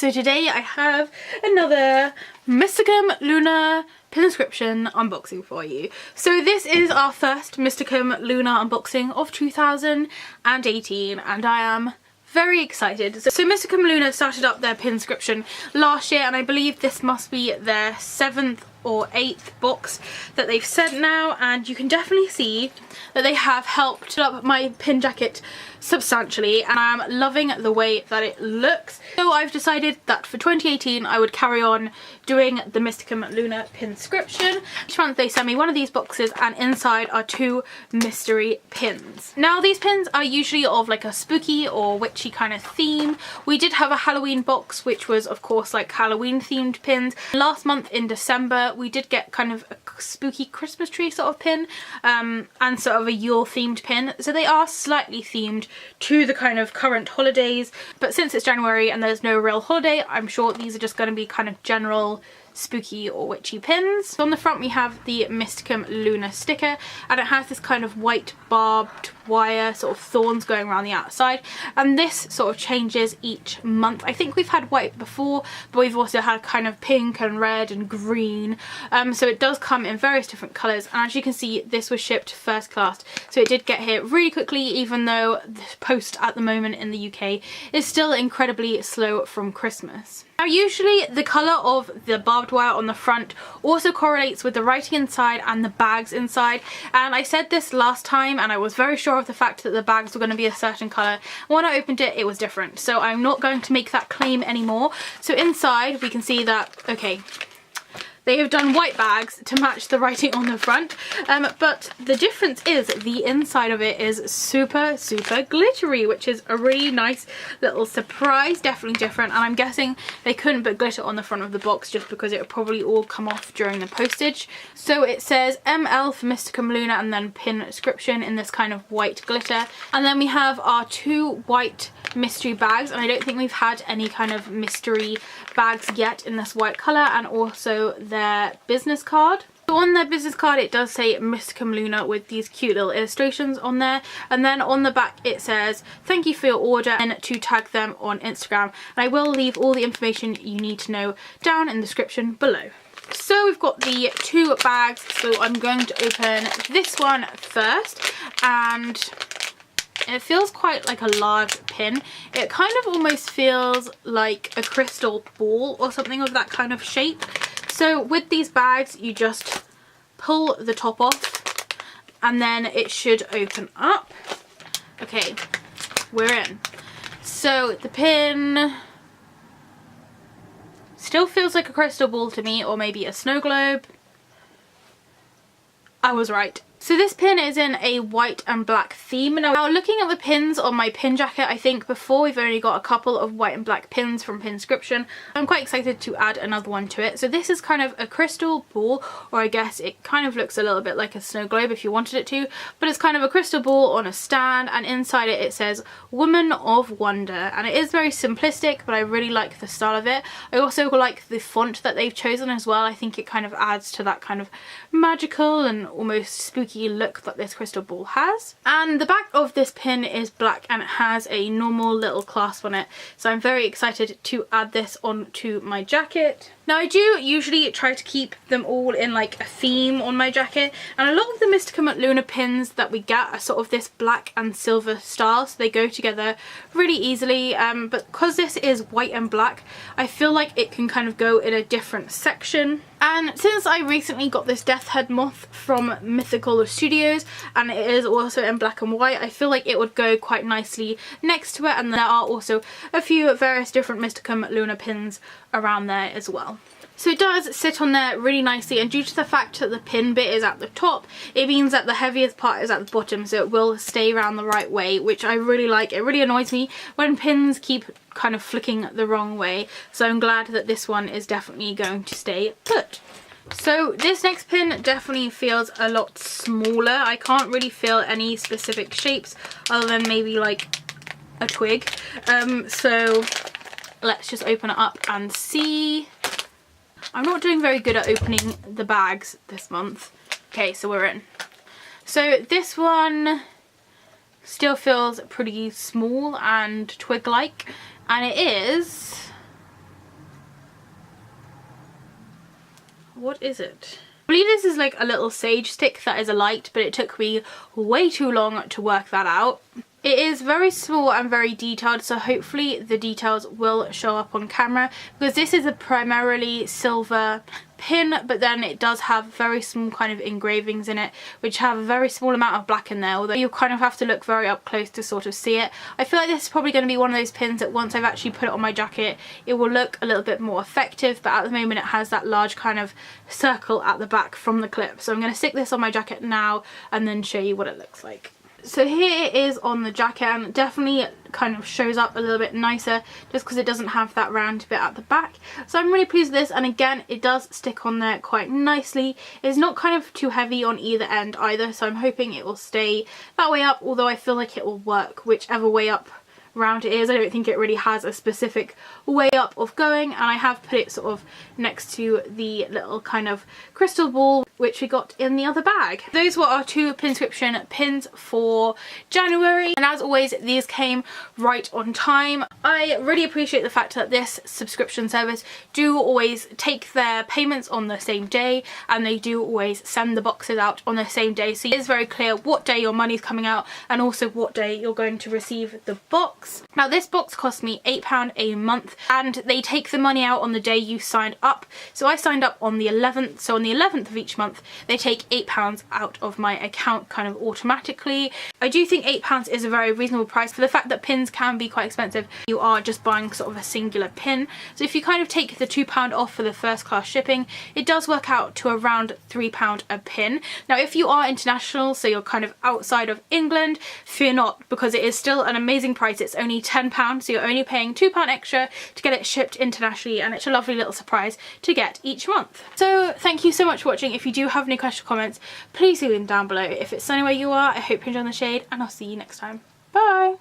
So today I have another Mysticum Luna PINSCRIPTION unboxing for you. So this is our first Mysticum Luna unboxing of 2018 and I am very excited. So Mysticum Luna started up their PINSCRIPTION last year and I believe this must be their 7th or 8th box that they've sent now, and you can definitely see that they have helped up my pin jacket substantially and I'm loving the way that it looks. So I've decided that for 2018 I would carry on doing the Mysticum Luna PINSCRIPTION. Each month they send me one of these boxes and inside are 2 mystery pins. Now these pins are usually of like a spooky or witchy kind of theme. We did have a Halloween box which was of course like Halloween themed pins. Last month in December we did get kind of a spooky Christmas tree sort of pin and sort of a Yule themed pin. So they are slightly themed to the kind of current holidays, but since it's January and there's no real holiday, I'm sure these are just going to be kind of general spooky or witchy pins. So on the front we have the Mysticum Luna sticker and it has this kind of white barbed wire sort of thorns going around the outside, and this sort of changes each month. I think we've had white before, but we've also had kind of pink and red and green, so it does come in various different colours, and as you can see this was shipped first class, so it did get here really quickly, even though the post at the moment in the UK is still incredibly slow from Christmas. Now usually the colour of the barbed wire on the front also correlates with the writing inside and the bags inside, and I said this last time and I was very sure of the fact that the bags were going to be a certain colour. When I opened it, it was different, so I'm not going to make that claim anymore. So inside we can see that, okay, they have done white bags to match the writing on the front, but the difference is the inside of it is super glittery, which is a really nice little surprise. Definitely different, and I'm guessing they couldn't put glitter on the front of the box just because it would probably all come off during the postage. So it says ML for Mysticum Luna and then PINSCRIPTION in this kind of white glitter, and then we have our 2 white mystery bags, and I don't think we've had any kind of mystery bags yet in this white colour, and also their business card. So on their business card it does say Mysticum Luna with these cute little illustrations on there, and then on the back it says thank you for your order and to tag them on Instagram, and I will leave all the information you need to know down in the description below. So we've got the 2 bags, so I'm going to open this one first, and it feels quite like a large pin. It kind of almost feels like a crystal ball or something of that kind of shape. So with these bags you just pull the top off and then it should open up. Okay, we're in. So the pin still feels like a crystal ball to me, or maybe a snow globe. I was right. So this pin is in a white and black theme. Now looking at the pins on my pin jacket, I think before we've only got a couple of white and black pins from PINSCRIPTION. I'm quite excited to add another one to it. So this is kind of a crystal ball, or I guess it kind of looks a little bit like a snow globe if you wanted it to, but it's kind of a crystal ball on a stand, and inside it it says Woman of Wonder, and it is very simplistic, but I really like the style of it. I also like the font that they've chosen as well. I think it kind of adds to that kind of magical and almost spooky look that this crystal ball has. And the back of this pin is black and it has a normal little clasp on it, so I'm very excited to add this onto my jacket. Now I do usually try to keep them all in like a theme on my jacket, and a lot of the Mysticum Luna pins that we get are sort of this black and silver style, so they go together really easily, but because this is white and black I feel like it can kind of go in a different section. And since I recently got this death head moth from Mythical Studios and it is also in black and white, I feel like it would go quite nicely next to it, and there are also a few various different Mysticum Luna pins around there as well. So it does sit on there really nicely, and due to the fact that the pin bit is at the top, it means that the heaviest part is at the bottom, so it will stay around the right way, which I really like. It really annoys me when pins keep kind of flicking the wrong way, so I'm glad that this one is definitely going to stay put. So this next pin definitely feels a lot smaller. I can't really feel any specific shapes other than maybe like a twig, so let's just open it up and see. I'm not doing very good at opening the bags this month. Okay, so we're in. So this one still feels pretty small and twig-like, and it is what is it? I believe this is like a little sage stick that is a light, but it took me way too long to work that out. It is very small and very detailed, so hopefully the details will show up on camera, because this is a primarily silver pin, but then it does have very small kind of engravings in it which have a very small amount of black in there, although you kind of have to look very up close to sort of see it. I feel like this is probably going to be one of those pins that once I've actually put it on my jacket it will look a little bit more effective, but at the moment it has that large kind of circle at the back from the clip. So I'm going to stick this on my jacket now and then show you what it looks like. So here it is on the jacket, and it definitely kind of shows up a little bit nicer just because it doesn't have that round bit at the back. So I'm really pleased with this, and again it does stick on there quite nicely. It's not kind of too heavy on either end either, so I'm hoping it will stay that way up, although I feel like it will work whichever way up round it is. I don't think it really has a specific way up of going, and I have put it sort of next to the little kind of crystal ball which we got in the other bag. Those were our 2 Pinscription pins for January, and as always these came right on time. I really appreciate the fact that this subscription service do always take their payments on the same day, and they do always send the boxes out on the same day, so it is very clear what day your money's coming out and also what day you're going to receive the box. Now this box cost me £8 a month, and they take the money out on the day you signed up. So I signed up on the 11th, so on the 11th of each month they take £8 out of my account kind of automatically. I do think £8 is a very reasonable price for the fact that pins can be quite expensive. You are just buying sort of a singular pin, so if you kind of take the £2 off for the first class shipping, it does work out to around £3 a pin. Now if you are international, so you're kind of outside of England, fear not, because it is still an amazing price. It's only £10, so you're only paying £2 extra to get it shipped internationally, and it's a lovely little surprise to get each month. So thank you so much for watching. If you do have any questions or comments, please leave them down below. If it's sunny where you are, I hope you're enjoying the shade, and I'll see you next time. Bye!